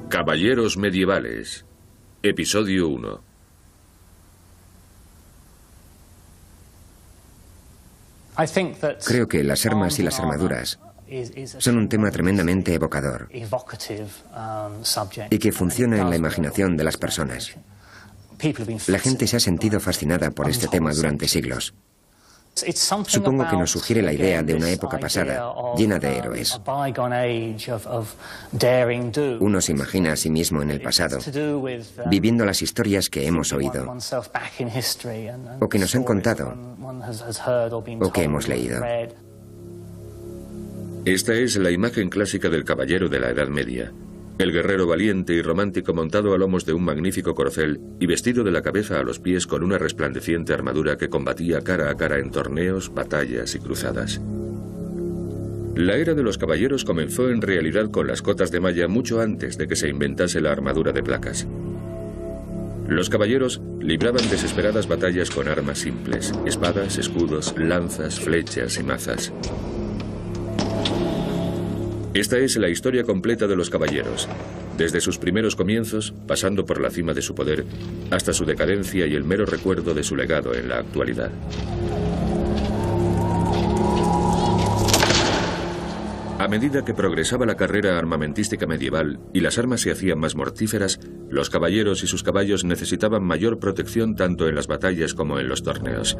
Caballeros medievales. Episodio 1. Creo que las armas y las armaduras son un tema tremendamente evocador y que funciona en la imaginación de las personas. La gente se ha sentido fascinada por este tema durante siglos. Supongo que nos sugiere la idea de una época pasada, llena de héroes. Uno se imagina a sí mismo en el pasado, viviendo las historias que hemos oído, o que nos han contado, o que hemos leído. Esta es la imagen clásica del caballero de la Edad Media. El guerrero valiente y romántico montado a lomos de un magnífico corcel y vestido de la cabeza a los pies con una resplandeciente armadura que combatía cara a cara en torneos, batallas y cruzadas. La era de los caballeros comenzó en realidad con las cotas de malla mucho antes de que se inventase la armadura de placas. Los caballeros libraban desesperadas batallas con armas simples: espadas, escudos, lanzas, flechas y mazas. Esta es la historia completa de los caballeros, desde sus primeros comienzos, pasando por la cima de su poder, hasta su decadencia y el mero recuerdo de su legado en la actualidad. A medida que progresaba la carrera armamentística medieval y las armas se hacían más mortíferas, los caballeros y sus caballos necesitaban mayor protección tanto en las batallas como en los torneos.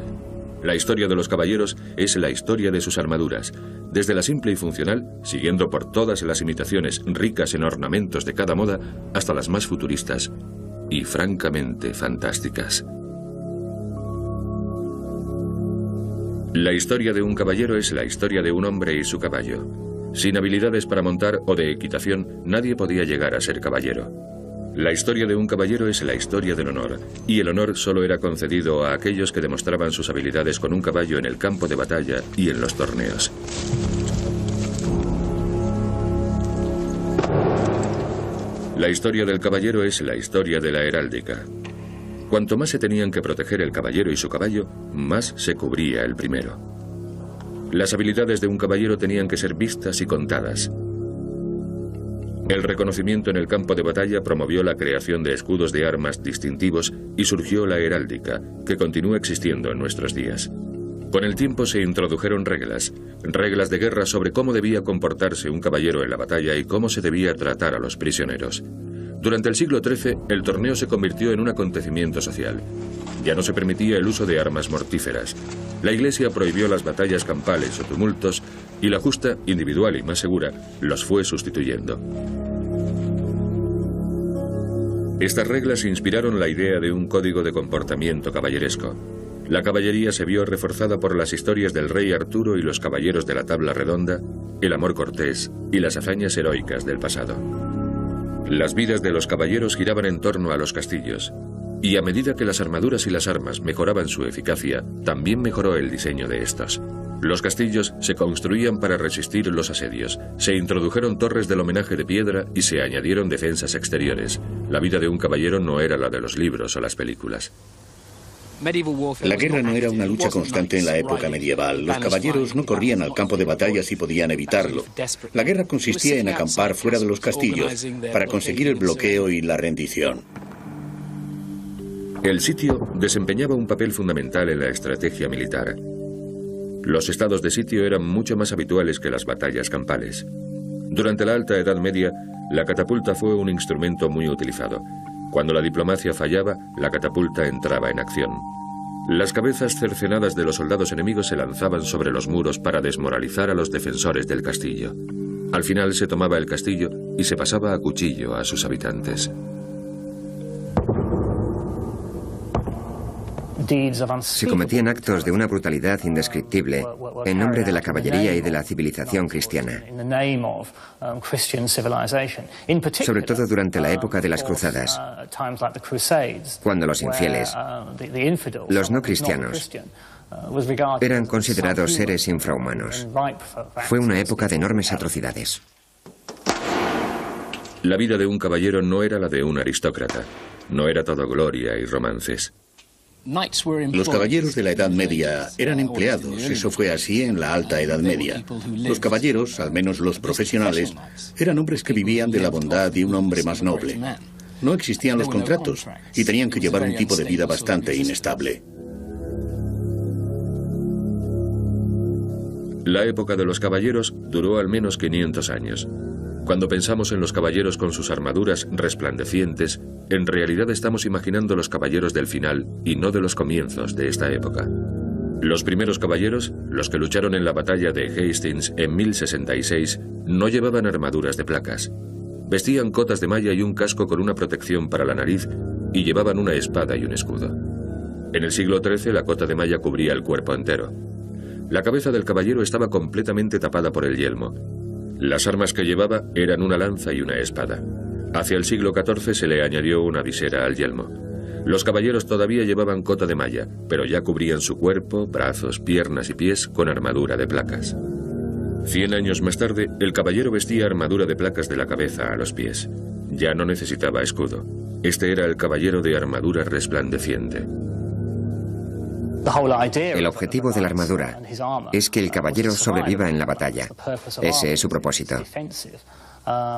La historia de los caballeros es la historia de sus armaduras, desde la simple y funcional, siguiendo por todas las imitaciones ricas en ornamentos de cada moda, hasta las más futuristas y francamente fantásticas. La historia de un caballero es la historia de un hombre y su caballo. Sin habilidades para montar o de equitación, nadie podía llegar a ser caballero. La historia de un caballero es la historia del honor, y el honor solo era concedido a aquellos que demostraban sus habilidades con un caballo en el campo de batalla y en los torneos. La historia del caballero es la historia de la heráldica. Cuanto más se tenían que proteger el caballero y su caballo, más se cubría el primero. Las habilidades de un caballero tenían que ser vistas y contadas. El reconocimiento en el campo de batalla promovió la creación de escudos de armas distintivos y surgió la heráldica, que continúa existiendo en nuestros días. Con el tiempo se introdujeron reglas de guerra sobre cómo debía comportarse un caballero en la batalla y cómo se debía tratar a los prisioneros. Durante el siglo XIII, el torneo se convirtió en un acontecimiento social. Ya no se permitía el uso de armas mortíferas. La Iglesia prohibió las batallas campales o tumultos y la justa, individual y más segura, los fue sustituyendo. Estas reglas inspiraron la idea de un código de comportamiento caballeresco. La caballería se vio reforzada por las historias del rey Arturo y los caballeros de la tabla redonda, el amor cortés y las hazañas heroicas del pasado. Las vidas de los caballeros giraban en torno a los castillos, y a medida que las armaduras y las armas mejoraban su eficacia, también mejoró el diseño de estos. Los castillos se construían para resistir los asedios, se introdujeron torres del homenaje de piedra y se añadieron defensas exteriores. La vida de un caballero no era la de los libros o las películas. La guerra no era una lucha constante en la época medieval. Los caballeros no corrían al campo de batalla si podían evitarlo. La guerra consistía en acampar fuera de los castillos para conseguir el bloqueo y la rendición. El sitio desempeñaba un papel fundamental en la estrategia militar. Los estados de sitio eran mucho más habituales que las batallas campales. Durante la Alta Edad Media, la catapulta fue un instrumento muy utilizado. Cuando la diplomacia fallaba, la catapulta entraba en acción. Las cabezas cercenadas de los soldados enemigos se lanzaban sobre los muros para desmoralizar a los defensores del castillo. Al final se tomaba el castillo y se pasaba a cuchillo a sus habitantes. Se cometían actos de una brutalidad indescriptible en nombre de la caballería y de la civilización cristiana. Sobre todo durante la época de las cruzadas, cuando los infieles, los no cristianos, eran considerados seres infrahumanos. Fue una época de enormes atrocidades. La vida de un caballero no era la de un aristócrata. No era todo gloria y romances. Los caballeros de la Edad Media eran empleados, eso fue así en la Alta Edad Media. Los caballeros, al menos los profesionales, eran hombres que vivían de la bondad de un hombre más noble. No existían los contratos y tenían que llevar un tipo de vida bastante inestable. La época de los caballeros duró al menos 500 años. Cuando pensamos en los caballeros con sus armaduras resplandecientes, en realidad estamos imaginando los caballeros del final y no de los comienzos de esta época. Los primeros caballeros, los que lucharon en la batalla de Hastings en 1066, no llevaban armaduras de placas. Vestían cotas de malla y un casco con una protección para la nariz y llevaban una espada y un escudo. En el siglo XIII la cota de malla cubría el cuerpo entero. La cabeza del caballero estaba completamente tapada por el yelmo. Las armas que llevaba eran una lanza y una espada. Hacia el siglo XIV se le añadió una visera al yelmo. Los caballeros todavía llevaban cota de malla, pero ya cubrían su cuerpo, brazos, piernas y pies con armadura de placas. 100 años más tarde, el caballero vestía armadura de placas de la cabeza a los pies. Ya no necesitaba escudo. Este era el caballero de armadura resplandeciente. El objetivo de la armadura es que el caballero sobreviva en la batalla. Ese es su propósito.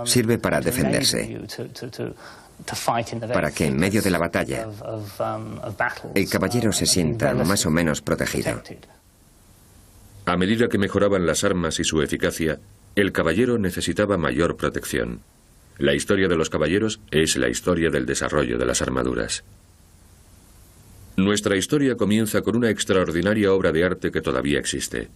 Sirve para defenderse, para que en medio de la batalla el caballero se sienta más o menos protegido. A medida que mejoraban las armas y su eficacia, el caballero necesitaba mayor protección. La historia de los caballeros es la historia del desarrollo de las armaduras. Nuestra historia comienza con una extraordinaria obra de arte que todavía existe.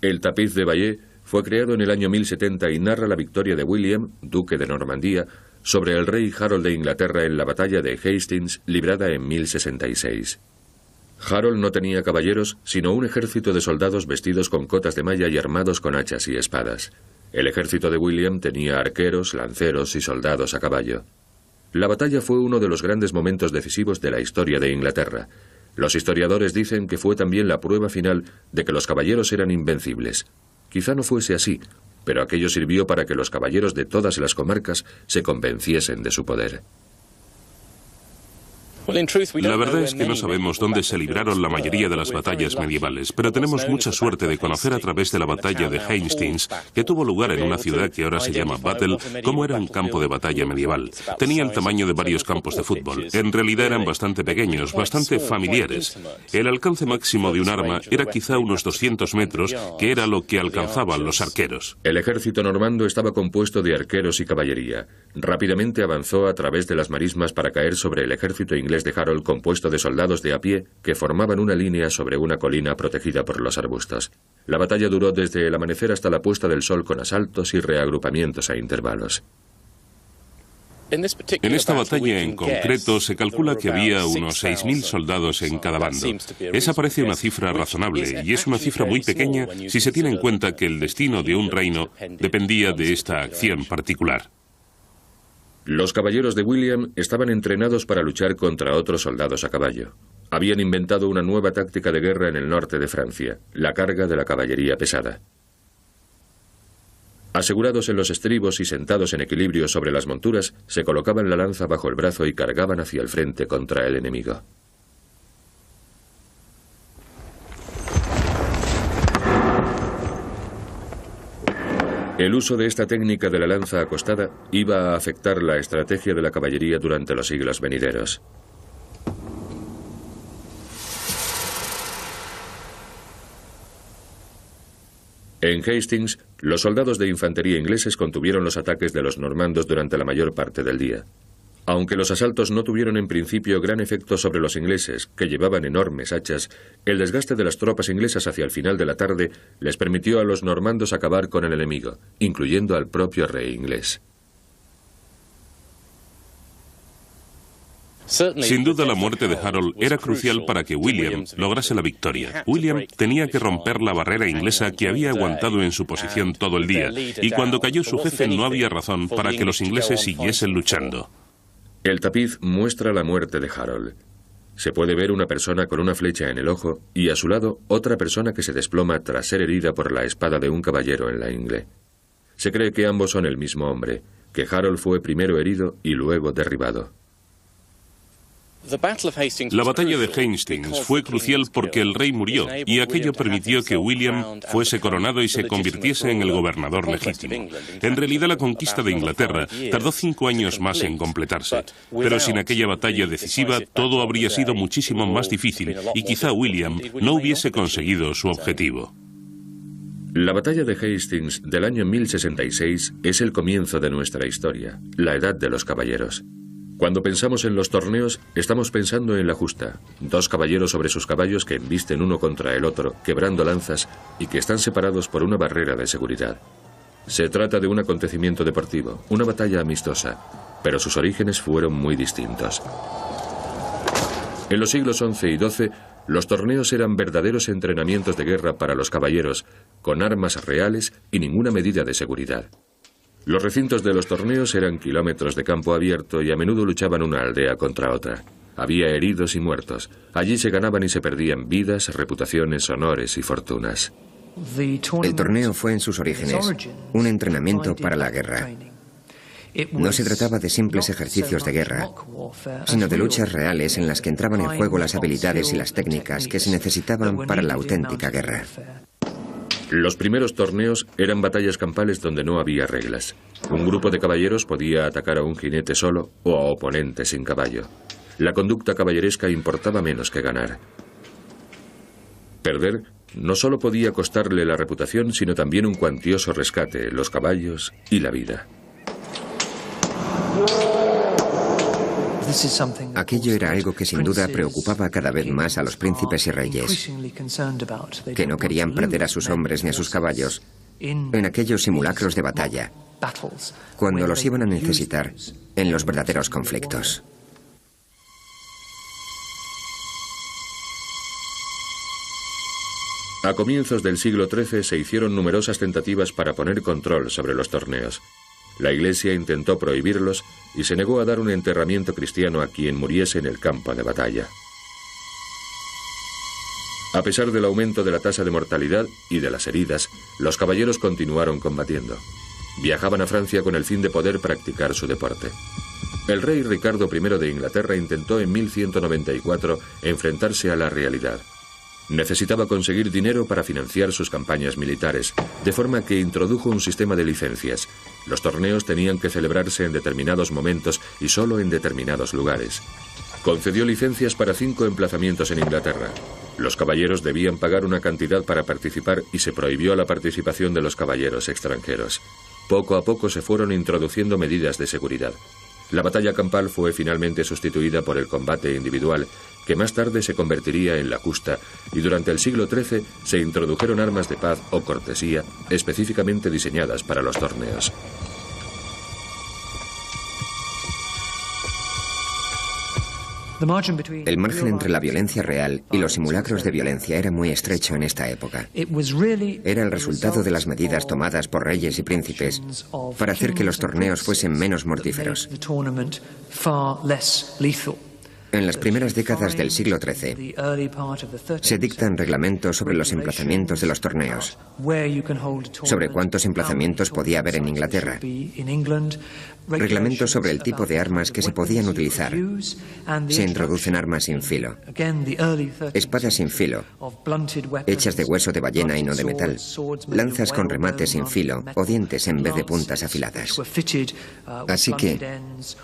El tapiz de Bayeux fue creado en el año 1070 y narra la victoria de William, duque de Normandía, sobre el rey Harold de Inglaterra en la batalla de Hastings, librada en 1066. Harold no tenía caballeros, sino un ejército de soldados vestidos con cotas de malla y armados con hachas y espadas. El ejército de William tenía arqueros, lanceros y soldados a caballo. La batalla fue uno de los grandes momentos decisivos de la historia de Inglaterra. Los historiadores dicen que fue también la prueba final de que los caballeros eran invencibles. Quizá no fuese así, pero aquello sirvió para que los caballeros de todas las comarcas se convenciesen de su poder. La verdad es que no sabemos dónde se libraron la mayoría de las batallas medievales, pero tenemos mucha suerte de conocer a través de la batalla de Hastings, que tuvo lugar en una ciudad que ahora se llama Battle, cómo era un campo de batalla medieval. Tenía el tamaño de varios campos de fútbol. En realidad eran bastante pequeños, bastante familiares. El alcance máximo de un arma era quizá unos 200 metros, que era lo que alcanzaban los arqueros. El ejército normando estaba compuesto de arqueros y caballería. Rápidamente avanzó a través de las marismas para caer sobre el ejército inglés de Harold, compuesto de soldados de a pie que formaban una línea sobre una colina protegida por los arbustos. La batalla duró desde el amanecer hasta la puesta del sol con asaltos y reagrupamientos a intervalos. En esta batalla en concreto se calcula que había unos 6.000 soldados en cada bando. Esa parece una cifra razonable y es una cifra muy pequeña si se tiene en cuenta que el destino de un reino dependía de esta acción particular. Los caballeros de William estaban entrenados para luchar contra otros soldados a caballo. Habían inventado una nueva táctica de guerra en el norte de Francia, la carga de la caballería pesada. Asegurados en los estribos y sentados en equilibrio sobre las monturas, se colocaban la lanza bajo el brazo y cargaban hacia el frente contra el enemigo. El uso de esta técnica de la lanza acostada iba a afectar la estrategia de la caballería durante los siglos venideros. En Hastings, los soldados de infantería ingleses contuvieron los ataques de los normandos durante la mayor parte del día. Aunque los asaltos no tuvieron en principio gran efecto sobre los ingleses, que llevaban enormes hachas, el desgaste de las tropas inglesas hacia el final de la tarde les permitió a los normandos acabar con el enemigo, incluyendo al propio rey inglés. Sin duda la muerte de Harold era crucial para que William lograse la victoria. William tenía que romper la barrera inglesa que había aguantado en su posición todo el día, y cuando cayó su jefe no había razón para que los ingleses siguiesen luchando. El tapiz muestra la muerte de Harold. Se puede ver una persona con una flecha en el ojo y a su lado otra persona que se desploma tras ser herida por la espada de un caballero en la ingle. Se cree que ambos son el mismo hombre, que Harold fue primero herido y luego derribado. La batalla de Hastings fue crucial porque el rey murió y aquello permitió que William fuese coronado y se convirtiese en el gobernador legítimo. En realidad, la conquista de Inglaterra tardó 5 años más en completarse, pero sin aquella batalla decisiva todo habría sido muchísimo más difícil y quizá William no hubiese conseguido su objetivo. La batalla de Hastings del año 1066 es el comienzo de nuestra historia, la edad de los caballeros. Cuando pensamos en los torneos, estamos pensando en la justa, 2 caballeros sobre sus caballos que embisten uno contra el otro, quebrando lanzas y que están separados por una barrera de seguridad. Se trata de un acontecimiento deportivo, una batalla amistosa, pero sus orígenes fueron muy distintos. En los siglos XI y XII, los torneos eran verdaderos entrenamientos de guerra para los caballeros, con armas reales y ninguna medida de seguridad. Los recintos de los torneos eran kilómetros de campo abierto y a menudo luchaban una aldea contra otra. Había heridos y muertos. Allí se ganaban y se perdían vidas, reputaciones, honores y fortunas. El torneo fue en sus orígenes un entrenamiento para la guerra. No se trataba de simples ejercicios de guerra, sino de luchas reales en las que entraban en juego las habilidades y las técnicas que se necesitaban para la auténtica guerra. Los primeros torneos eran batallas campales donde no había reglas. Un grupo de caballeros podía atacar a un jinete solo o a oponentes sin caballo. La conducta caballeresca importaba menos que ganar. Perder no solo podía costarle la reputación, sino también un cuantioso rescate, los caballos y la vida. Aquello era algo que sin duda preocupaba cada vez más a los príncipes y reyes, que no querían perder a sus hombres ni a sus caballos en aquellos simulacros de batalla, cuando los iban a necesitar en los verdaderos conflictos. A comienzos del siglo XIII se hicieron numerosas tentativas para poner control sobre los torneos. La Iglesia intentó prohibirlos y se negó a dar un enterramiento cristiano a quien muriese en el campo de batalla. A pesar del aumento de la tasa de mortalidad y de las heridas, los caballeros continuaron combatiendo. Viajaban a Francia con el fin de poder practicar su deporte. El rey Ricardo I de Inglaterra intentó en 1194 enfrentarse a la realidad. Necesitaba conseguir dinero para financiar sus campañas militares, de forma que introdujo un sistema de licencias. Los torneos tenían que celebrarse en determinados momentos y solo en determinados lugares. Concedió licencias para 5 emplazamientos en Inglaterra. Los caballeros debían pagar una cantidad para participar y se prohibió la participación de los caballeros extranjeros. Poco a poco se fueron introduciendo medidas de seguridad. La batalla campal fue finalmente sustituida por el combate individual, que más tarde se convertiría en la justa, y durante el siglo XIII se introdujeron armas de paz o cortesía específicamente diseñadas para los torneos. El margen entre la violencia real y los simulacros de violencia era muy estrecho en esta época. Era el resultado de las medidas tomadas por reyes y príncipes para hacer que los torneos fuesen menos mortíferos. En las primeras décadas del siglo XIII se dictan reglamentos sobre los emplazamientos de los torneos, sobre cuántos emplazamientos podía haber en Inglaterra, reglamentos sobre el tipo de armas que se podían utilizar. Se introducen armas sin filo, espadas sin filo, hechas de hueso de ballena y no de metal, lanzas con remates sin filo o dientes en vez de puntas afiladas. Así que,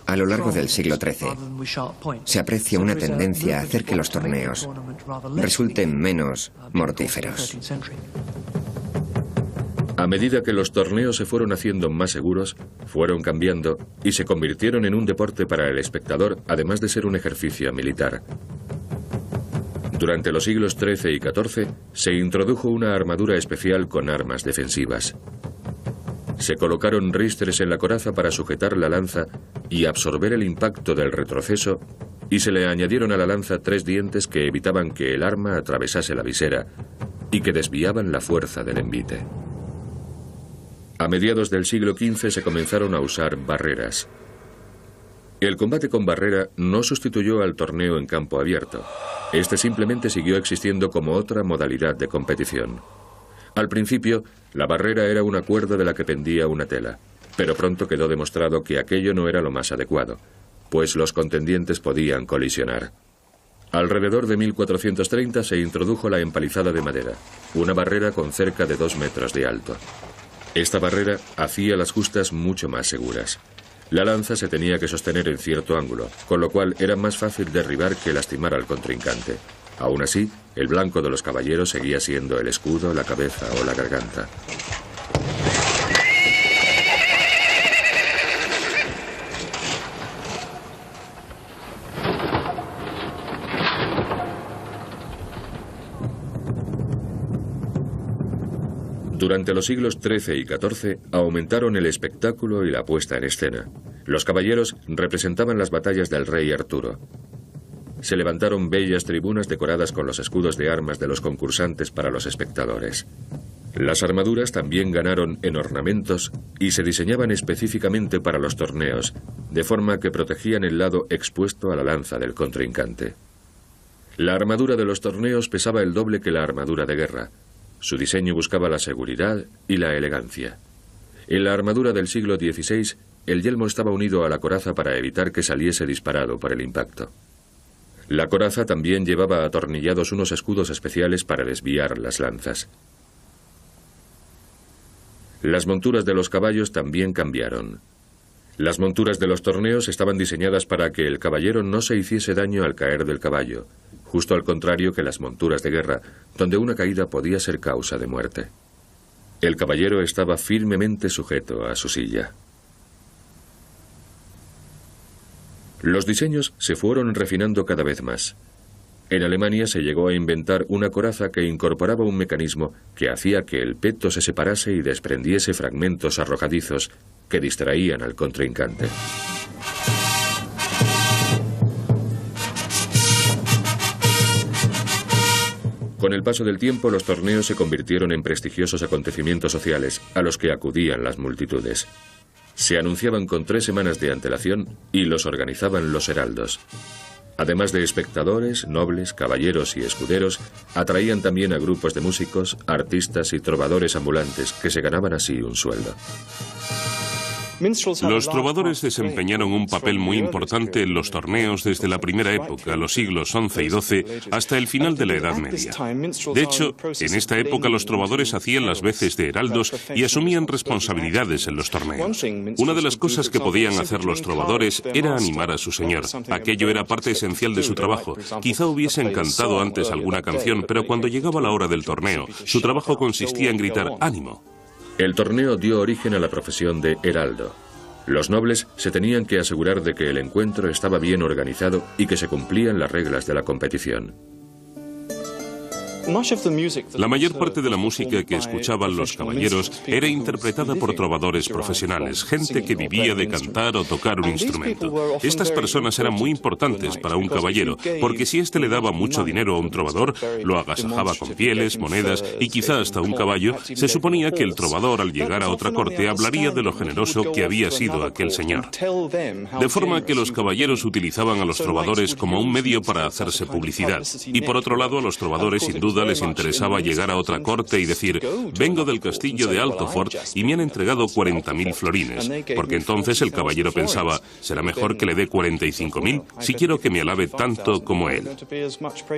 a lo largo del siglo XIII, se aprecia una tendencia a hacer que los torneos resulten menos mortíferos. A medida que los torneos se fueron haciendo más seguros, fueron cambiando y se convirtieron en un deporte para el espectador, además de ser un ejercicio militar. Durante los siglos XIII y XIV se introdujo una armadura especial con armas defensivas. Se colocaron ristres en la coraza para sujetar la lanza y absorber el impacto del retroceso, y se le añadieron a la lanza 3 dientes que evitaban que el arma atravesase la visera y que desviaban la fuerza del envite. A mediados del siglo XV se comenzaron a usar barreras. El combate con barrera no sustituyó al torneo en campo abierto. Este simplemente siguió existiendo como otra modalidad de competición. Al principio, la barrera era una cuerda de la que pendía una tela, pero pronto quedó demostrado que aquello no era lo más adecuado. pues los contendientes podían colisionar. Alrededor de 1430 se introdujo la empalizada de madera, una barrera con cerca de 2 metros de alto. Esta barrera hacía las justas mucho más seguras. La lanza se tenía que sostener en cierto ángulo, con lo cual era más fácil derribar que lastimar al contrincante. Aún así, el blanco de los caballeros seguía siendo el escudo, la cabeza o la garganta. Durante los siglos XIII y XIV aumentaron el espectáculo y la puesta en escena. Los caballeros representaban las batallas del rey Arturo. Se levantaron bellas tribunas decoradas con los escudos de armas de los concursantes para los espectadores. Las armaduras también ganaron en ornamentos y se diseñaban específicamente para los torneos, de forma que protegían el lado expuesto a la lanza del contrincante. La armadura de los torneos pesaba el doble que la armadura de guerra. Su diseño buscaba la seguridad y la elegancia. En la armadura del siglo XVI, el yelmo estaba unido a la coraza para evitar que saliese disparado por el impacto. La coraza también llevaba atornillados unos escudos especiales para desviar las lanzas. Las monturas de los caballos también cambiaron. Las monturas de los torneos estaban diseñadas para que el caballero no se hiciese daño al caer del caballo, justo al contrario que las monturas de guerra, donde una caída podía ser causa de muerte. El caballero estaba firmemente sujeto a su silla. Los diseños se fueron refinando cada vez más. En Alemania se llegó a inventar una coraza que incorporaba un mecanismo que hacía que el peto se separase y desprendiese fragmentos arrojadizos que distraían al contrincante. Con el paso del tiempo, los torneos se convirtieron en prestigiosos acontecimientos sociales a los que acudían las multitudes. Se anunciaban con 3 semanas de antelación y los organizaban los heraldos. Además de espectadores, nobles, caballeros y escuderos, atraían también a grupos de músicos, artistas y trovadores ambulantes que se ganaban así un sueldo. Los trovadores desempeñaron un papel muy importante en los torneos desde la primera época, los siglos XI y XII, hasta el final de la Edad Media. De hecho, en esta época los trovadores hacían las veces de heraldos y asumían responsabilidades en los torneos. Una de las cosas que podían hacer los trovadores era animar a su señor. Aquello era parte esencial de su trabajo. Quizá hubiesen cantado antes alguna canción, pero cuando llegaba la hora del torneo, su trabajo consistía en gritar ¡ánimo! El torneo dio origen a la profesión de heraldo. Los nobles se tenían que asegurar de que el encuentro estaba bien organizado y que se cumplían las reglas de la competición. La mayor parte de la música que escuchaban los caballeros era interpretada por trovadores profesionales, gente que vivía de cantar o tocar un instrumento. Estas personas eran muy importantes para un caballero, porque si éste le daba mucho dinero a un trovador, lo agasajaba con pieles, monedas y quizá hasta un caballo, se suponía que el trovador al llegar a otra corte hablaría de lo generoso que había sido aquel señor. De forma que los caballeros utilizaban a los trovadores como un medio para hacerse publicidad. Y por otro lado, a los trovadores sin duda les interesaba llegar a otra corte y decir: vengo del castillo de Altofort y me han entregado 40.000 florines, porque entonces el caballero pensaba: será mejor que le dé 45.000 si quiero que me alabe tanto como él.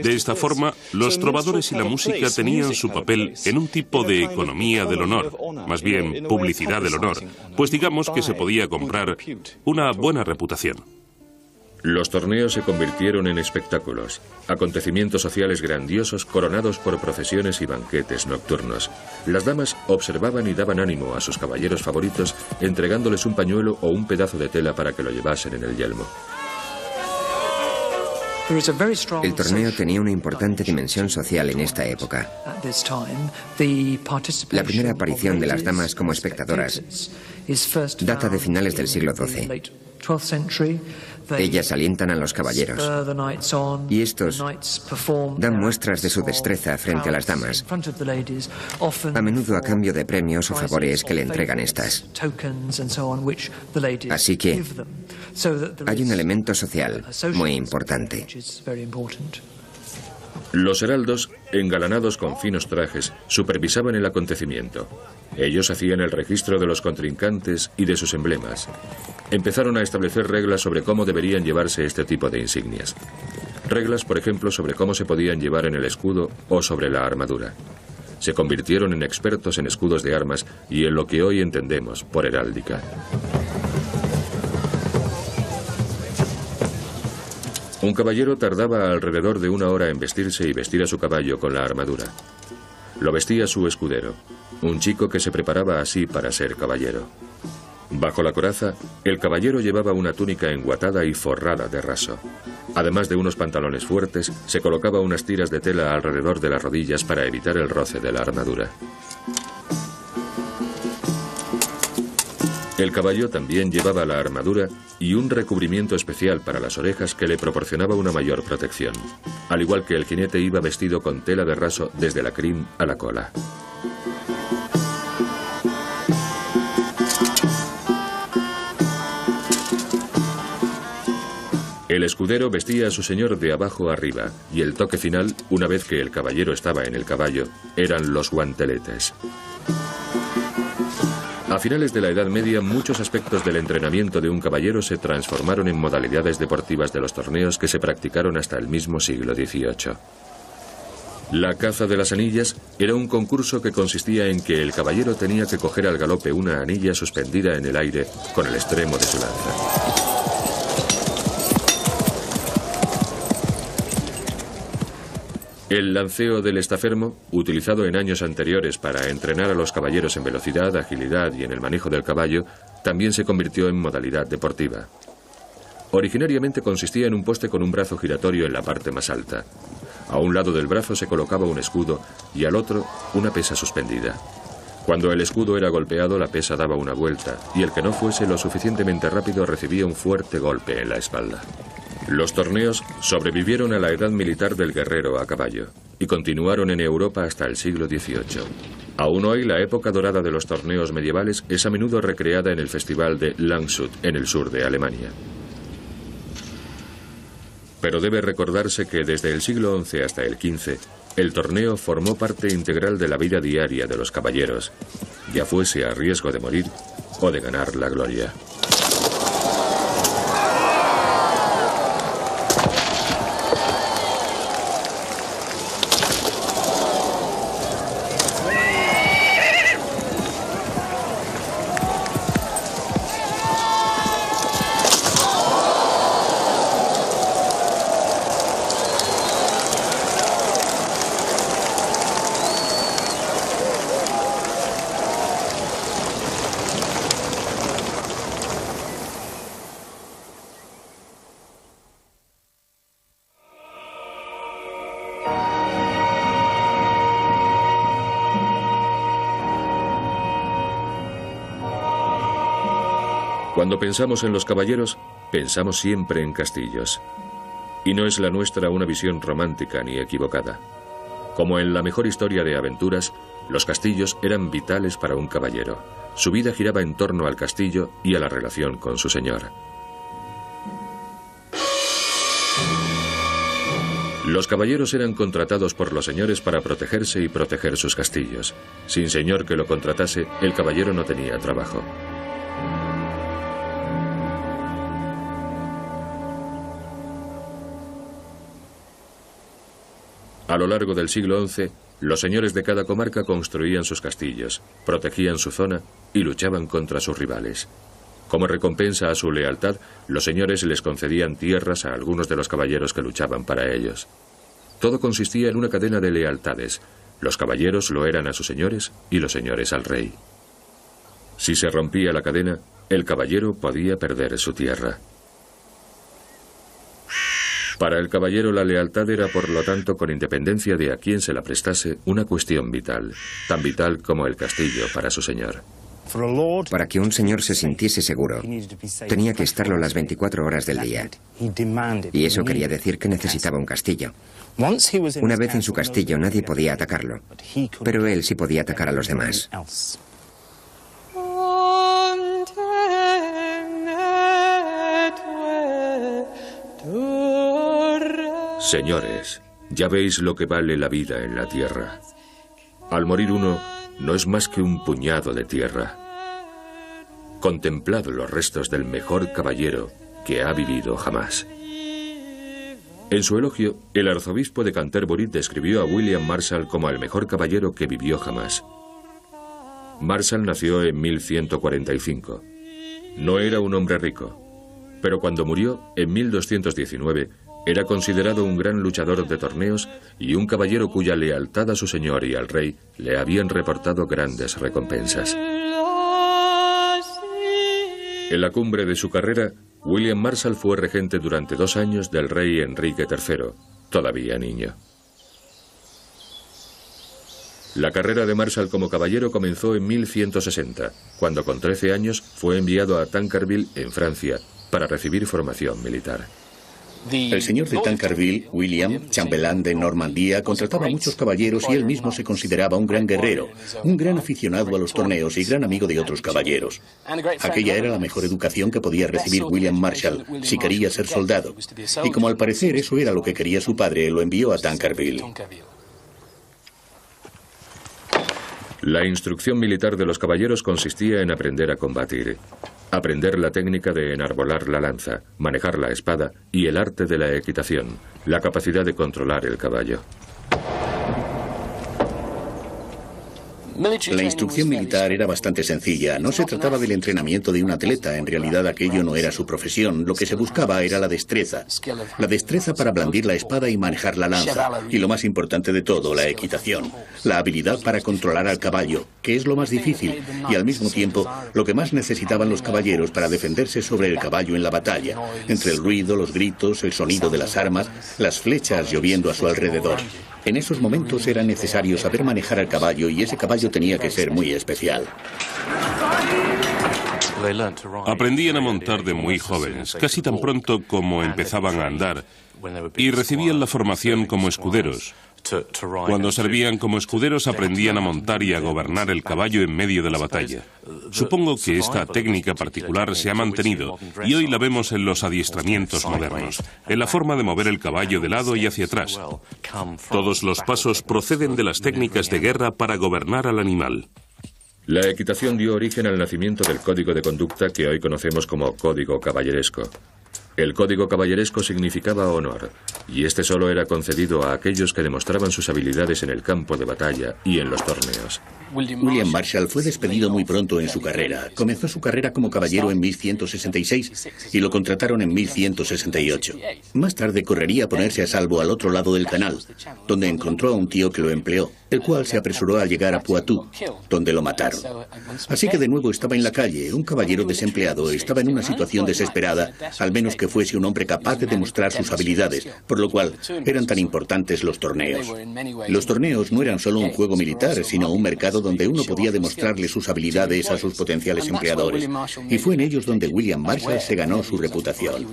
De esta forma, los trovadores y la música tenían su papel en un tipo de economía del honor, más bien publicidad del honor, pues digamos que se podía comprar una buena reputación. Los torneos se convirtieron en espectáculos, acontecimientos sociales grandiosos coronados por procesiones y banquetes nocturnos. Las damas observaban y daban ánimo a sus caballeros favoritos entregándoles un pañuelo o un pedazo de tela para que lo llevasen en el yelmo. El torneo tenía una importante dimensión social en esta época. La primera aparición de las damas como espectadoras data de finales del siglo XII. Ellas alientan a los caballeros y estos dan muestras de su destreza frente a las damas, a menudo a cambio de premios o favores que le entregan estas. Así que hay un elemento social muy importante. Los heraldos engalanados con finos trajes, supervisaban el acontecimiento. Ellos hacían el registro de los contrincantes y de sus emblemas. Empezaron a establecer reglas sobre cómo deberían llevarse este tipo de insignias. Reglas, por ejemplo, sobre cómo se podían llevar en el escudo o sobre la armadura. Se convirtieron en expertos en escudos de armas y en lo que hoy entendemos por heráldica. Un caballero tardaba alrededor de 1 hora en vestirse y vestir a su caballo con la armadura. Lo vestía su escudero, un chico que se preparaba así para ser caballero. Bajo la coraza, el caballero llevaba una túnica enguatada y forrada de raso. Además de unos pantalones fuertes, se colocaba unas tiras de tela alrededor de las rodillas para evitar el roce de la armadura. El caballo también llevaba la armadura y un recubrimiento especial para las orejas que le proporcionaba una mayor protección. Al igual que el jinete iba vestido con tela de raso desde la crin a la cola. El escudero vestía a su señor de abajo arriba y el toque final, una vez que el caballero estaba en el caballo, eran los guanteletes. A finales de la Edad Media, muchos aspectos del entrenamiento de un caballero se transformaron en modalidades deportivas de los torneos que se practicaron hasta el mismo siglo XVIII. La caza de las anillas era un concurso que consistía en que el caballero tenía que coger al galope una anilla suspendida en el aire con el extremo de su lanza. El lanceo del estafermo, utilizado en años anteriores para entrenar a los caballeros en velocidad, agilidad y en el manejo del caballo, también se convirtió en modalidad deportiva. Originariamente consistía en un poste con un brazo giratorio en la parte más alta. A un lado del brazo se colocaba un escudo y al otro una pesa suspendida. Cuando el escudo era golpeado, la pesa daba una vuelta y el que no fuese lo suficientemente rápido recibía un fuerte golpe en la espalda. Los torneos sobrevivieron a la edad militar del guerrero a caballo y continuaron en Europa hasta el siglo XVIII. Aún hoy, la época dorada de los torneos medievales es a menudo recreada en el festival de Landshut, en el sur de Alemania. Pero debe recordarse que desde el siglo XI hasta el XV, el torneo formó parte integral de la vida diaria de los caballeros, ya fuese a riesgo de morir o de ganar la gloria. Cuando pensamos en los caballeros, pensamos siempre en castillos. Y no es la nuestra una visión romántica ni equivocada. Como en la mejor historia de aventuras, los castillos eran vitales para un caballero. Su vida giraba en torno al castillo y a la relación con su señor. Los caballeros eran contratados por los señores para protegerse y proteger sus castillos. Sin señor que lo contratase, el caballero no tenía trabajo. A lo largo del siglo XI, los señores de cada comarca construían sus castillos, protegían su zona y luchaban contra sus rivales. Como recompensa a su lealtad, los señores les concedían tierras a algunos de los caballeros que luchaban para ellos. Todo consistía en una cadena de lealtades. Los caballeros lo eran a sus señores y los señores al rey. Si se rompía la cadena, el caballero podía perder su tierra. Para el caballero la lealtad era, por lo tanto, con independencia de a quién se la prestase, una cuestión vital, tan vital como el castillo para su señor. Para que un señor se sintiese seguro, tenía que estarlo las 24 horas del día. Y eso quería decir que necesitaba un castillo. Una vez en su castillo nadie podía atacarlo, pero él sí podía atacar a los demás. Señores, Ya veis lo que vale la vida en la tierra. Al morir uno, no es más que un puñado de tierra. Contemplad los restos del mejor caballero que ha vivido jamás. En su elogio, el arzobispo de Canterbury describió a William Marshall como el mejor caballero que vivió jamás. Marshall nació en 1145. No era un hombre rico, pero cuando murió, en 1219, era considerado un gran luchador de torneos y un caballero cuya lealtad a su señor y al rey le habían reportado grandes recompensas. En la cumbre de su carrera, William Marshall fue regente durante 2 años del rey Enrique III, todavía niño. La carrera de Marshall como caballero comenzó en 1160, cuando con 13 años fue enviado a Tancarville, en Francia, para recibir formación militar. El señor de Tancarville, William, chambelán de Normandía, contrataba a muchos caballeros y él mismo se consideraba un gran guerrero, un gran aficionado a los torneos y gran amigo de otros caballeros. Aquella era la mejor educación que podía recibir William Marshall si quería ser soldado. Y como al parecer eso era lo que quería su padre, lo envió a Tancarville. La instrucción militar de los caballeros consistía en aprender a combatir, aprender la técnica de enarbolar la lanza, manejar la espada y el arte de la equitación, la capacidad de controlar el caballo. La instrucción militar era bastante sencilla. No se trataba del entrenamiento de un atleta. En realidad aquello no era su profesión. Lo que se buscaba era la destreza. La destreza para blandir la espada y manejar la lanza. Y lo más importante de todo, la equitación. La habilidad para controlar al caballo, que es lo más difícil. Y al mismo tiempo, lo que más necesitaban los caballeros para defenderse sobre el caballo en la batalla. Entre el ruido, los gritos, el sonido de las armas, las flechas lloviendo a su alrededor. En esos momentos era necesario saber manejar al caballo y ese caballo tenía que ser muy especial. Aprendían a montar de muy jóvenes, casi tan pronto como empezaban a andar, y recibían la formación como escuderos. Cuando servían como escuderos aprendían a montar y a gobernar el caballo en medio de la batalla. Supongo que esta técnica particular se ha mantenido y hoy la vemos en los adiestramientos modernos, en la forma de mover el caballo de lado y hacia atrás. Todos los pasos proceden de las técnicas de guerra para gobernar al animal. La equitación dio origen al nacimiento del código de conducta que hoy conocemos como Código Caballeresco. El código caballeresco significaba honor, y este solo era concedido a aquellos que demostraban sus habilidades en el campo de batalla y en los torneos. William Marshall fue despedido muy pronto en su carrera. Comenzó su carrera como caballero en 1166 y lo contrataron en 1168. Más tarde correría a ponerse a salvo al otro lado del canal, donde encontró a un tío que lo empleó, el cual se apresuró a llegar a Poitou, donde lo mataron. Así que de nuevo estaba en la calle, un caballero desempleado, estaba en una situación desesperada, al menos que fuese un hombre capaz de demostrar sus habilidades, por lo cual eran tan importantes los torneos. Los torneos no eran solo un juego militar, sino un mercado donde uno podía demostrarle sus habilidades a sus potenciales empleadores. Y fue en ellos donde William Marshall se ganó su reputación.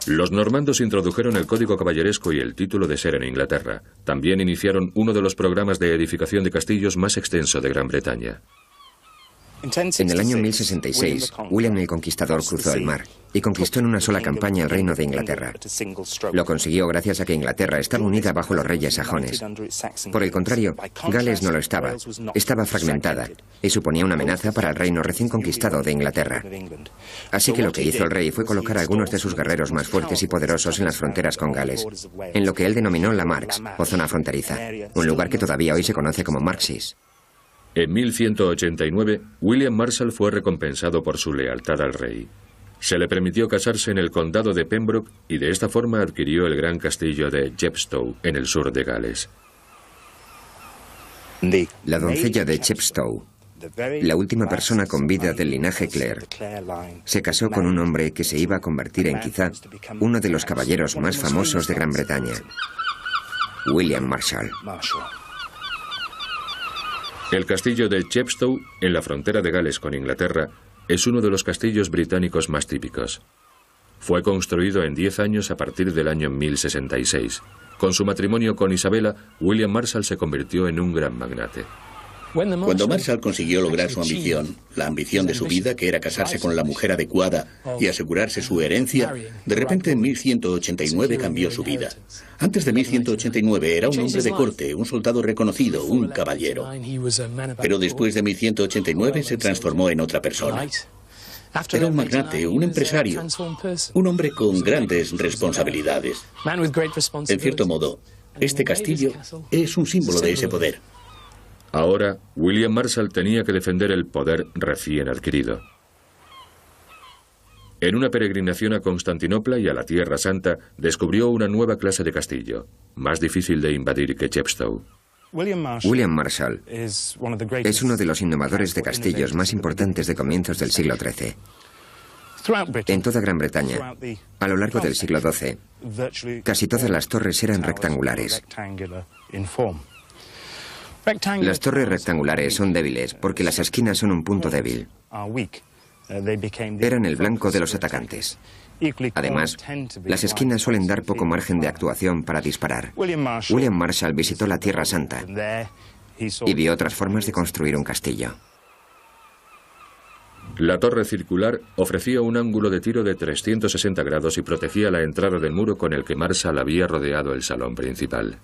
Los normandos introdujeron el código caballeresco y el título de ser en Inglaterra. También iniciaron uno de los programas de edificación de castillos más extenso de Gran Bretaña. En el año 1066, William el Conquistador cruzó el mar y conquistó en una sola campaña el reino de Inglaterra. Lo consiguió gracias a que Inglaterra estaba unida bajo los reyes sajones. Por el contrario, Gales no lo estaba. Estaba fragmentada y suponía una amenaza para el reino recién conquistado de Inglaterra. Así que lo que hizo el rey fue colocar a algunos de sus guerreros más fuertes y poderosos en las fronteras con Gales, en lo que él denominó la Marx, o zona fronteriza, un lugar que todavía hoy se conoce como Marxis. En 1189, William Marshall fue recompensado por su lealtad al rey. Se le permitió casarse en el condado de Pembroke y de esta forma adquirió el gran castillo de Chepstow en el sur de Gales. La doncella de Chepstow, la última persona con vida del linaje Clare, se casó con un hombre que se iba a convertir en quizá uno de los caballeros más famosos de Gran Bretaña, William Marshall. El castillo de Chepstow, en la frontera de Gales con Inglaterra, es uno de los castillos británicos más típicos. Fue construido en 10 años a partir del año 1066. Con su matrimonio con Isabela, William Marshall se convirtió en un gran magnate. Cuando Marshall consiguió lograr su ambición, la ambición de su vida, que era casarse con la mujer adecuada y asegurarse su herencia, de repente en 1189 cambió su vida. Antes de 1189 era un hombre de corte, un soldado reconocido, un caballero. Pero después de 1189 se transformó en otra persona. Era un magnate, un empresario, un hombre con grandes responsabilidades. En cierto modo, este castillo es un símbolo de ese poder. Ahora, William Marshall tenía que defender el poder recién adquirido. En una peregrinación a Constantinopla y a la Tierra Santa, descubrió una nueva clase de castillo, más difícil de invadir que Chepstow. William Marshall es uno de los innovadores de castillos más importantes de comienzos del siglo XIII. En toda Gran Bretaña, a lo largo del siglo XII, casi todas las torres eran rectangulares. Las torres rectangulares son débiles porque las esquinas son un punto débil. Eran el blanco de los atacantes. Además, las esquinas suelen dar poco margen de actuación para disparar. William Marshall visitó la Tierra Santa y vio otras formas de construir un castillo. La torre circular ofrecía un ángulo de tiro de 360 grados y protegía la entrada del muro con el que Marshall había rodeado el salón principal.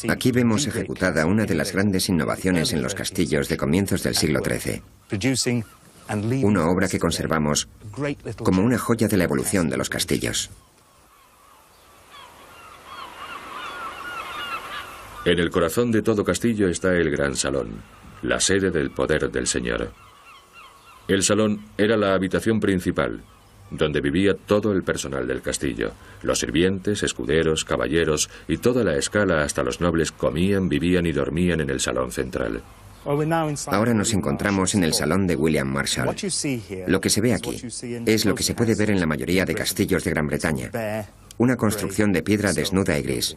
Aquí vemos ejecutada una de las grandes innovaciones en los castillos de comienzos del siglo XIII. Una obra que conservamos como una joya de la evolución de los castillos. En el corazón de todo castillo está el gran salón, la sede del poder del señor. El salón era la habitación principal, donde vivía todo el personal del castillo. Los sirvientes, escuderos, caballeros y toda la escala hasta los nobles comían, vivían y dormían en el salón central. Ahora nos encontramos en el salón de William Marshall. Lo que se ve aquí es lo que se puede ver en la mayoría de castillos de Gran Bretaña. Una construcción de piedra desnuda y gris.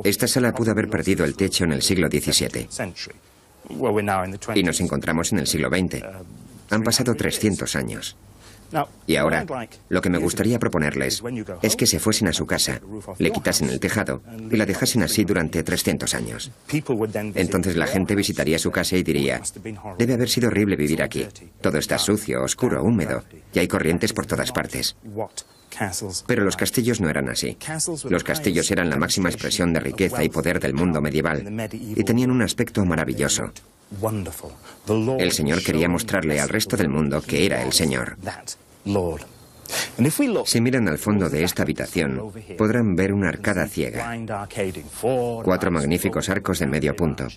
Esta sala pudo haber perdido el techo en el siglo XVII. Y nos encontramos en el siglo XX. Han pasado 300 años. Y ahora, lo que me gustaría proponerles es que se fuesen a su casa, le quitasen el tejado y la dejasen así durante 300 años. Entonces la gente visitaría su casa y diría, debe haber sido horrible vivir aquí. Todo está sucio, oscuro, húmedo y hay corrientes por todas partes. Pero los castillos no eran así. Los castillos eran la máxima expresión de riqueza y poder del mundo medieval y tenían un aspecto maravilloso. El Señor quería mostrarle al resto del mundo que era el Señor. Si miran al fondo de esta habitación, podrán ver una arcada ciega, 4 magníficos arcos de medio punto.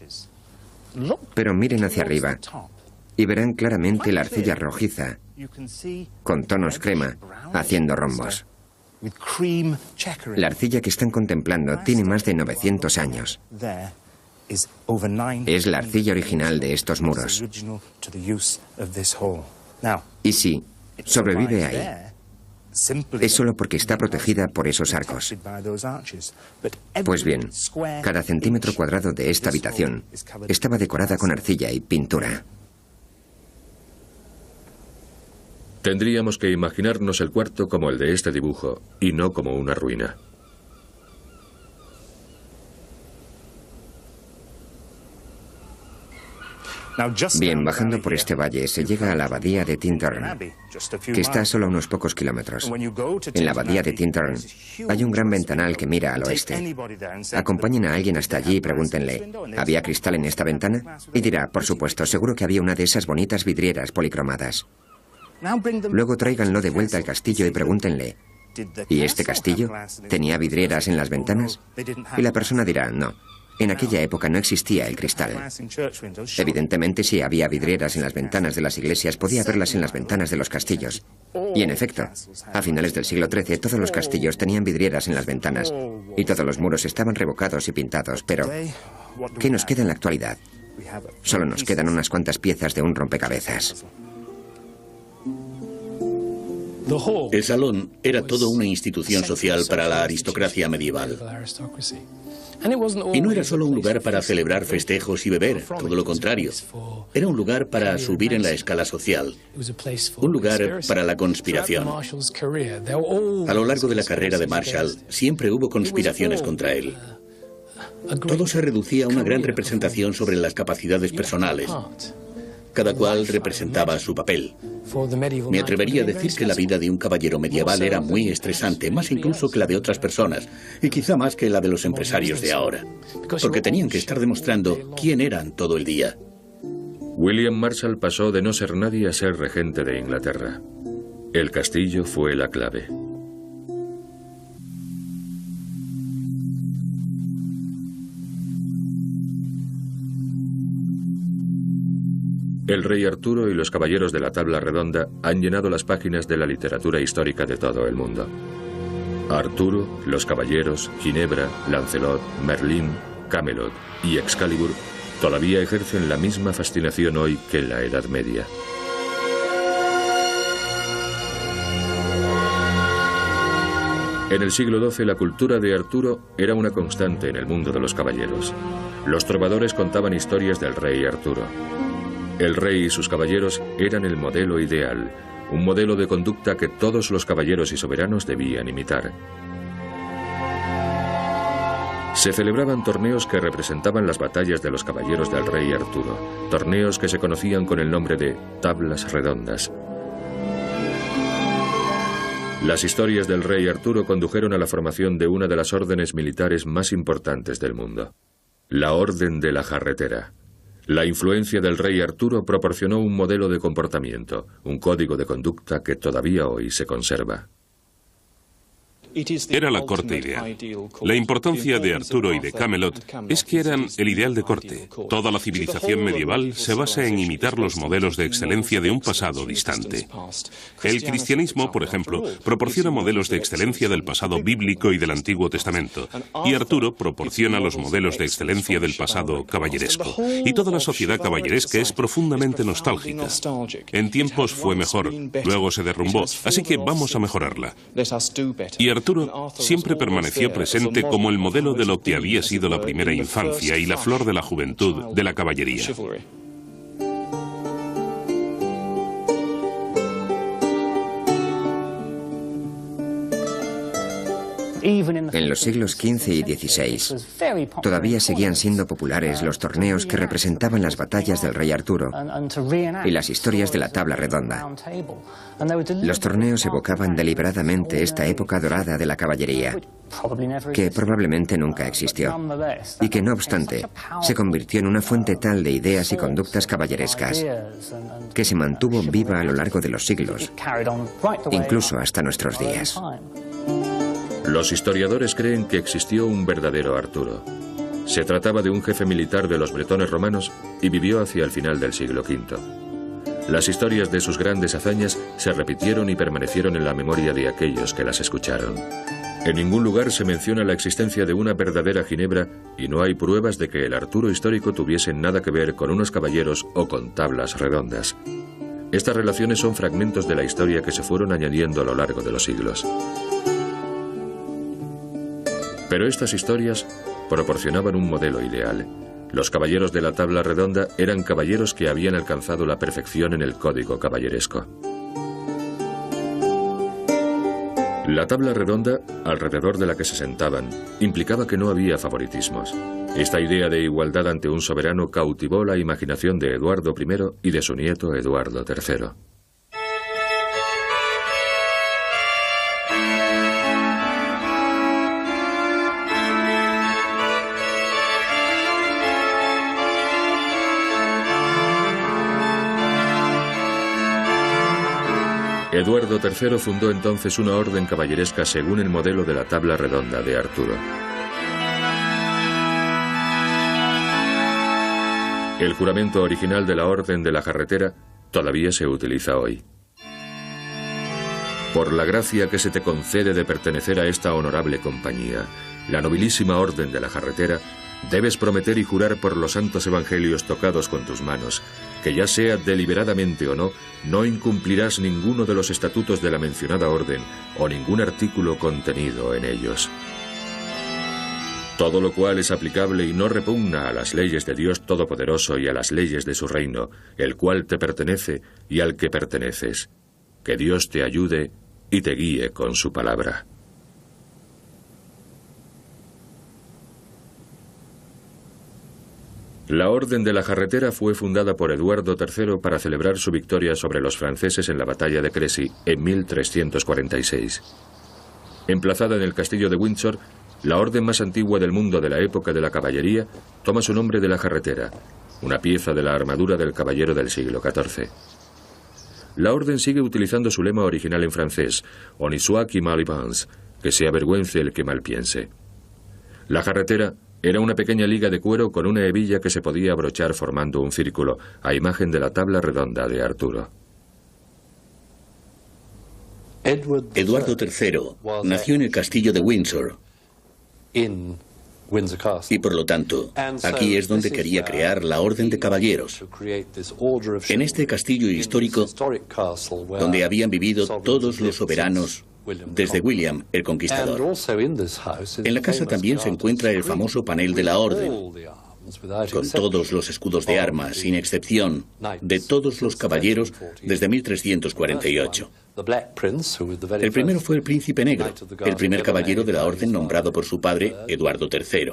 Pero miren hacia arriba y verán claramente la arcilla rojiza, con tonos crema, haciendo rombos. La arcilla que están contemplando tiene más de 900 años. Es la arcilla original de estos muros. Y si sobrevive ahí, es solo porque está protegida por esos arcos. Pues bien, cada centímetro cuadrado de esta habitación estaba decorada con arcilla y pintura. Tendríamos que imaginarnos el cuarto como el de este dibujo y no como una ruina. Bien, bajando por este valle se llega a la abadía de Tintern, que está a solo unos pocos kilómetros. En la abadía de Tintern hay un gran ventanal que mira al oeste. Acompañen a alguien hasta allí y pregúntenle, ¿había cristal en esta ventana? Y dirá, por supuesto, seguro que había una de esas bonitas vidrieras policromadas. Luego tráiganlo de vuelta al castillo y pregúntenle, ¿y este castillo tenía vidrieras en las ventanas? Y la persona dirá, no. En aquella época no existía el cristal. Evidentemente, si había vidrieras en las ventanas de las iglesias, podía verlas en las ventanas de los castillos. Y en efecto, a finales del siglo XIII todos los castillos tenían vidrieras en las ventanas y todos los muros estaban revocados y pintados, pero ¿qué nos queda en la actualidad? Solo nos quedan unas cuantas piezas de un rompecabezas. El salón era toda una institución social para la aristocracia medieval. Y no era solo un lugar para celebrar festejos y beber, todo lo contrario. Era un lugar para subir en la escala social, un lugar para la conspiración. A lo largo de la carrera de Marshall, siempre hubo conspiraciones contra él. Todo se reducía a una gran representación sobre las capacidades personales. Cada cual representaba su papel. Me atrevería a decir que la vida de un caballero medieval era muy estresante, más incluso que la de otras personas, y quizá más que la de los empresarios de ahora, porque tenían que estar demostrando quién eran todo el día. William Marshall pasó de no ser nadie a ser regente de Inglaterra. El castillo fue la clave. El rey Arturo y los caballeros de la Tabla Redonda han llenado las páginas de la literatura histórica de todo el mundo. Arturo, los caballeros, Ginebra, Lancelot, Merlín, Camelot y Excalibur todavía ejercen la misma fascinación hoy que en la Edad Media. En el siglo XII la cultura de Arturo era una constante en el mundo de los caballeros. Los trovadores contaban historias del rey Arturo. El rey y sus caballeros eran el modelo ideal, un modelo de conducta que todos los caballeros y soberanos debían imitar. Se celebraban torneos que representaban las batallas de los caballeros del rey Arturo, torneos que se conocían con el nombre de tablas redondas. Las historias del rey Arturo condujeron a la formación de una de las órdenes militares más importantes del mundo, la Orden de la Jarretera. La influencia del rey Arturo proporcionó un modelo de comportamiento, un código de conducta que todavía hoy se conserva. Era la corte ideal. La importancia de Arturo y de Camelot es que eran el ideal de corte. Toda la civilización medieval se basa en imitar los modelos de excelencia de un pasado distante. El cristianismo, por ejemplo, proporciona modelos de excelencia del pasado bíblico y del Antiguo Testamento, y Arturo proporciona los modelos de excelencia del pasado caballeresco. Y toda la sociedad caballeresca es profundamente nostálgica. En tiempos fue mejor, luego se derrumbó, así que vamos a mejorarla. Y Arturo siempre permaneció presente como el modelo de lo que había sido la primera infancia y la flor de la juventud de la caballería. En los siglos XV y XVI, todavía seguían siendo populares los torneos que representaban las batallas del rey Arturo y las historias de la Tabla Redonda. Los torneos evocaban deliberadamente esta época dorada de la caballería, que probablemente nunca existió, y que no obstante se convirtió en una fuente tal de ideas y conductas caballerescas que se mantuvo viva a lo largo de los siglos, incluso hasta nuestros días. Los historiadores creen que existió un verdadero Arturo. Se trataba de un jefe militar de los bretones romanos y vivió hacia el final del siglo V. Las historias de sus grandes hazañas se repitieron y permanecieron en la memoria de aquellos que las escucharon. En ningún lugar se menciona la existencia de una verdadera Ginebra y no hay pruebas de que el Arturo histórico tuviese nada que ver con unos caballeros o con tablas redondas. Estas relaciones son fragmentos de la historia que se fueron añadiendo a lo largo de los siglos. Pero estas historias proporcionaban un modelo ideal. Los caballeros de la Tabla Redonda eran caballeros que habían alcanzado la perfección en el código caballeresco. La Tabla Redonda, alrededor de la que se sentaban, implicaba que no había favoritismos. Esta idea de igualdad ante un soberano cautivó la imaginación de Eduardo I y de su nieto Eduardo III. Eduardo III fundó entonces una orden caballeresca según el modelo de la Tabla Redonda de Arturo. El juramento original de la Orden de la Jarretera todavía se utiliza hoy. Por la gracia que se te concede de pertenecer a esta honorable compañía, la nobilísima Orden de la Jarretera, Debes prometer y jurar por los santos evangelios tocados con tus manos, que ya sea deliberadamente o no, no incumplirás ninguno de los estatutos de la mencionada orden o ningún artículo contenido en ellos. Todo lo cual es aplicable y no repugna a las leyes de Dios Todopoderoso y a las leyes de su reino, el cual te pertenece y al que perteneces. Que Dios te ayude y te guíe con su palabra. La Orden de la Jarretera fue fundada por Eduardo III para celebrar su victoria sobre los franceses en la batalla de Crécy en 1346. Emplazada en el castillo de Windsor, la orden más antigua del mundo de la época de la caballería toma su nombre de la Jarretera, una pieza de la armadura del caballero del siglo XIV. La orden sigue utilizando su lema original en francés, On y soit qui mal y pense, que se avergüence el que mal piense. La Jarretera era una pequeña liga de cuero con una hebilla que se podía abrochar formando un círculo, a imagen de la tabla redonda de Arturo. Eduardo III nació en el castillo de Windsor y por lo tanto aquí es donde quería crear la Orden de Caballeros. En este castillo histórico donde habían vivido todos los soberanos desde William el Conquistador. En la casa también se encuentra el famoso panel de la Orden, con todos los escudos de armas, sin excepción, de todos los caballeros desde 1348. El primero fue el Príncipe Negro, el primer caballero de la Orden nombrado por su padre, Eduardo III.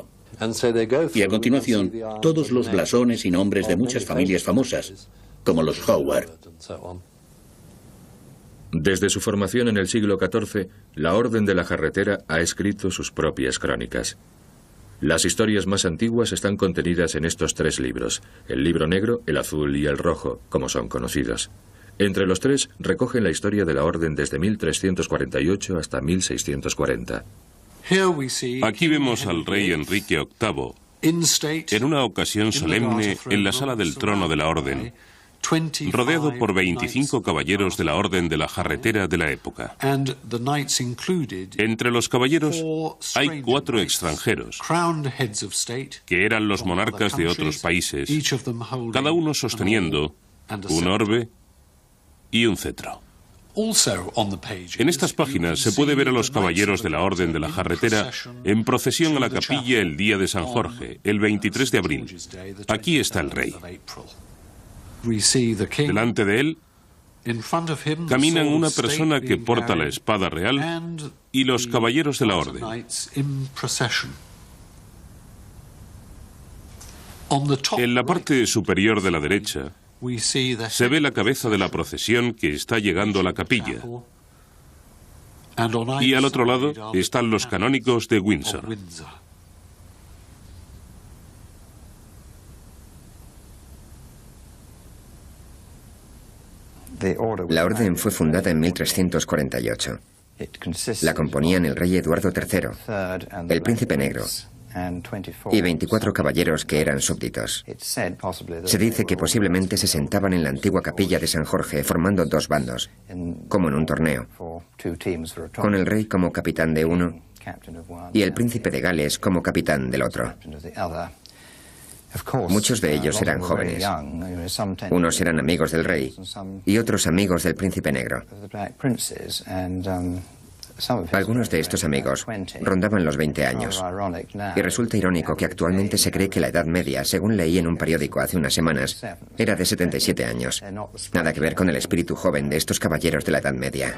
Y a continuación, todos los blasones y nombres de muchas familias famosas, como los Howard. Desde su formación en el siglo XIV, la Orden de la Jarretera ha escrito sus propias crónicas. Las historias más antiguas están contenidas en estos tres libros, el libro negro, el azul y el rojo, como son conocidos. Entre los tres recogen la historia de la Orden desde 1348 hasta 1640. Aquí vemos al rey Enrique VIII en una ocasión solemne en la sala del trono de la Orden, rodeado por 25 caballeros de la Orden de la Jarretera de la época. Entre los caballeros hay 4 extranjeros, que eran los monarcas de otros países, cada uno sosteniendo un orbe y un cetro. En estas páginas se puede ver a los caballeros de la Orden de la Jarretera en procesión a la capilla el día de San Jorge, el 23 de abril. Aquí está el rey. Delante de él caminan una persona que porta la espada real y los caballeros de la Orden. En la parte superior de la derecha se ve la cabeza de la procesión que está llegando a la capilla. Y al otro lado están los canónigos de Windsor. La orden fue fundada en 1348. La componían el rey Eduardo III, el príncipe negro y 24 caballeros que eran súbditos. Se dice que posiblemente se sentaban en la antigua capilla de San Jorge formando 2 bandos, como en un torneo, con el rey como capitán de uno y el príncipe de Gales como capitán del otro. Muchos de ellos eran jóvenes. Unos eran amigos del rey y otros amigos del príncipe negro. Algunos de estos amigos rondaban los 20 años. Y resulta irónico que actualmente se cree que la edad media, según leí en un periódico hace unas semanas, era de 77 años. Nada que ver con el espíritu joven de estos caballeros de la Edad Media.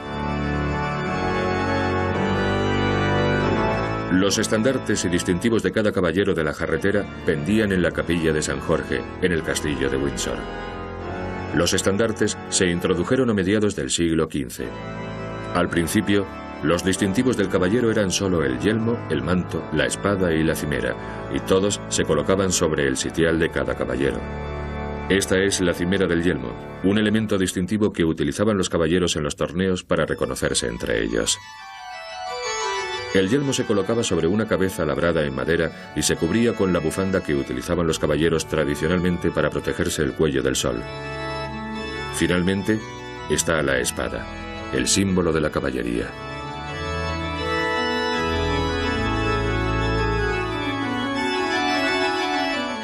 Los estandartes y distintivos de cada caballero de la Jarretera pendían en la capilla de San Jorge, en el castillo de Windsor. Los estandartes se introdujeron a mediados del siglo XV. Al principio, los distintivos del caballero eran solo el yelmo, el manto, la espada y la cimera, y todos se colocaban sobre el sitial de cada caballero. Esta es la cimera del yelmo, un elemento distintivo que utilizaban los caballeros en los torneos para reconocerse entre ellos. El yelmo se colocaba sobre una cabeza labrada en madera y se cubría con la bufanda que utilizaban los caballeros tradicionalmente para protegerse el cuello del sol. Finalmente, está la espada, el símbolo de la caballería.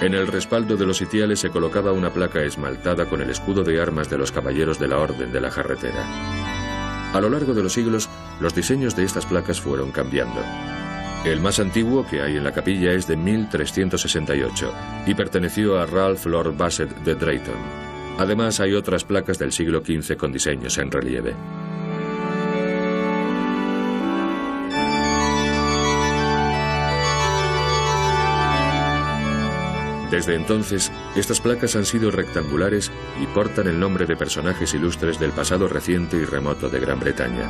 En el respaldo de los sitiales se colocaba una placa esmaltada con el escudo de armas de los caballeros de la Orden de la Jarretera. A lo largo de los siglos, los diseños de estas placas fueron cambiando. El más antiguo que hay en la capilla es de 1368 y perteneció a Ralph Lord Bassett de Drayton. Además, hay otras placas del siglo XV con diseños en relieve. Desde entonces, estas placas han sido rectangulares y portan el nombre de personajes ilustres del pasado reciente y remoto de Gran Bretaña.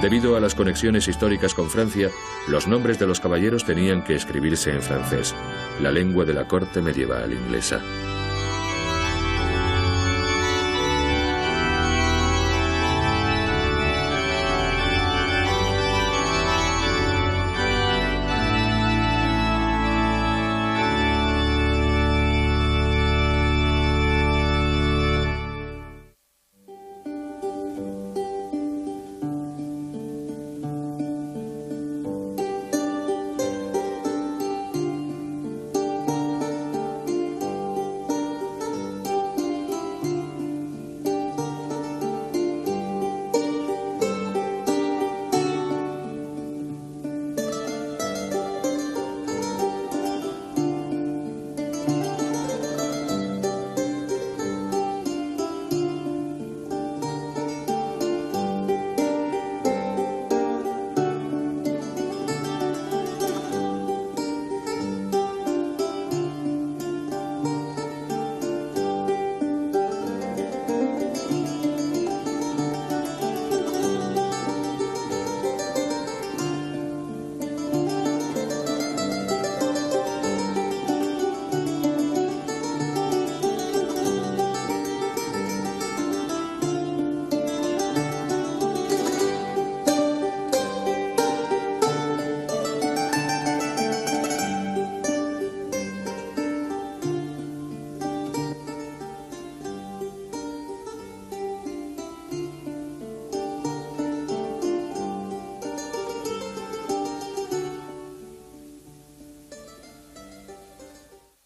Debido a las conexiones históricas con Francia, los nombres de los caballeros tenían que escribirse en francés, la lengua de la corte medieval inglesa.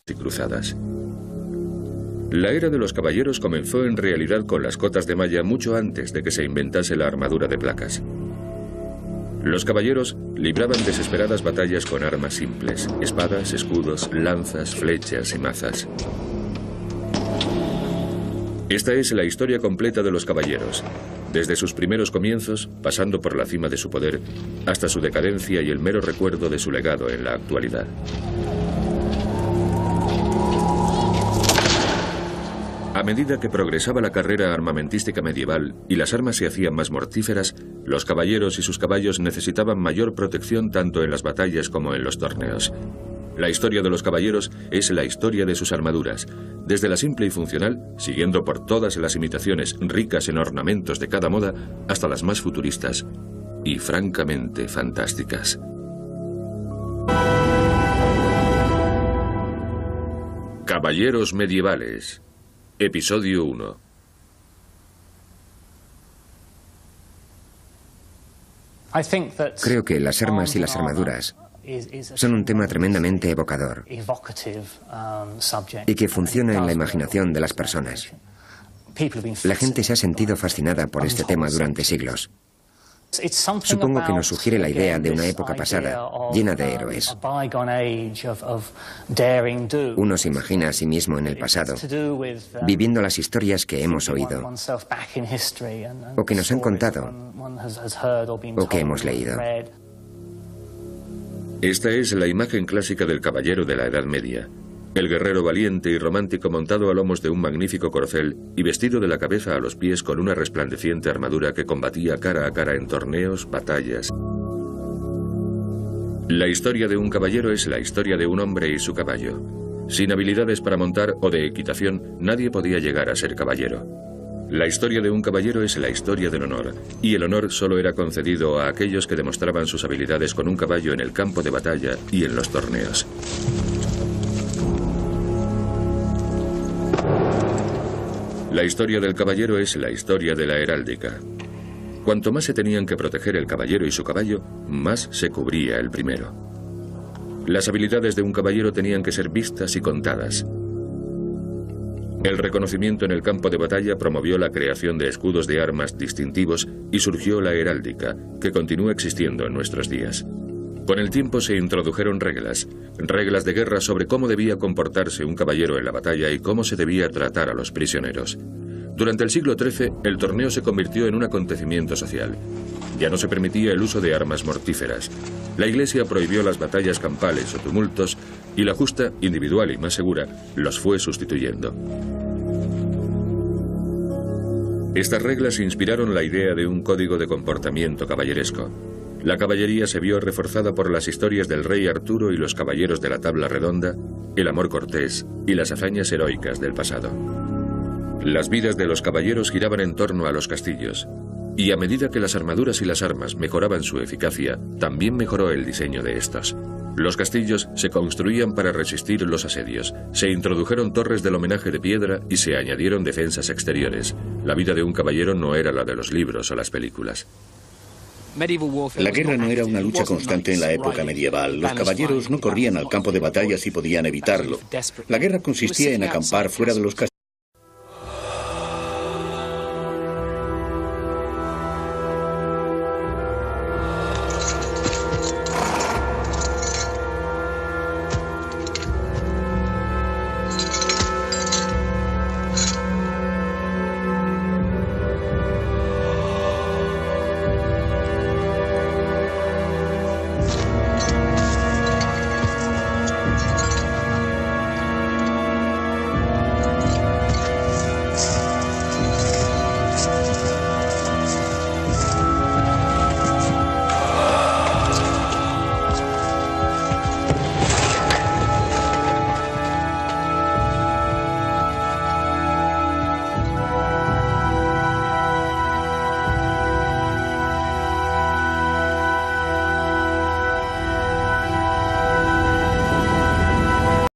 Y cruzadas. La era de los caballeros comenzó en realidad con las cotas de malla mucho antes de que se inventase la armadura de placas. Los caballeros libraban desesperadas batallas con armas simples, espadas, escudos, lanzas, flechas y mazas. Esta es la historia completa de los caballeros, desde sus primeros comienzos, pasando por la cima de su poder, hasta su decadencia y el mero recuerdo de su legado en la actualidad. A medida que progresaba la carrera armamentística medieval y las armas se hacían más mortíferas, los caballeros y sus caballos necesitaban mayor protección tanto en las batallas como en los torneos. La historia de los caballeros es la historia de sus armaduras, desde la simple y funcional, siguiendo por todas las imitaciones ricas en ornamentos de cada moda, hasta las más futuristas y francamente fantásticas. Caballeros medievales. Episodio 1. Creo que las armas y las armaduras son un tema tremendamente evocador y que funciona en la imaginación de las personas. La gente se ha sentido fascinada por este tema durante siglos. Supongo que nos sugiere la idea de una época pasada, llena de héroes. Uno se imagina a sí mismo en el pasado, viviendo las historias que hemos oído, o que nos han contado, o que hemos leído. Esta es la imagen clásica del caballero de la Edad Media. El guerrero valiente y romántico montado a lomos de un magnífico corcel y vestido de la cabeza a los pies con una resplandeciente armadura que combatía cara a cara en torneos, batallas. La historia de un caballero es la historia de un hombre y su caballo. Sin habilidades para montar o de equitación, nadie podía llegar a ser caballero. La historia de un caballero es la historia del honor, y el honor solo era concedido a aquellos que demostraban sus habilidades con un caballo en el campo de batalla y en los torneos. La historia del caballero es la historia de la heráldica. Cuanto más se tenían que proteger el caballero y su caballo, más se cubría el primero. Las habilidades de un caballero tenían que ser vistas y contadas. El reconocimiento en el campo de batalla promovió la creación de escudos de armas distintivos y surgió la heráldica, que continúa existiendo en nuestros días. Con el tiempo se introdujeron reglas de guerra sobre cómo debía comportarse un caballero en la batalla y cómo se debía tratar a los prisioneros. Durante el siglo XIII, el torneo se convirtió en un acontecimiento social. Ya no se permitía el uso de armas mortíferas. La Iglesia prohibió las batallas campales o tumultos y la justa, individual y más segura, los fue sustituyendo. Estas reglas inspiraron la idea de un código de comportamiento caballeresco. La caballería se vio reforzada por las historias del rey Arturo y los caballeros de la tabla redonda, el amor cortés y las hazañas heroicas del pasado. Las vidas de los caballeros giraban en torno a los castillos, y a medida que las armaduras y las armas mejoraban su eficacia, también mejoró el diseño de estos. Los castillos se construían para resistir los asedios, se introdujeron torres del homenaje de piedra y se añadieron defensas exteriores. La vida de un caballero no era la de los libros o las películas. La guerra no era una lucha constante en la época medieval. Los caballeros no corrían al campo de batalla si podían evitarlo. La guerra consistía en acampar fuera de los castillos.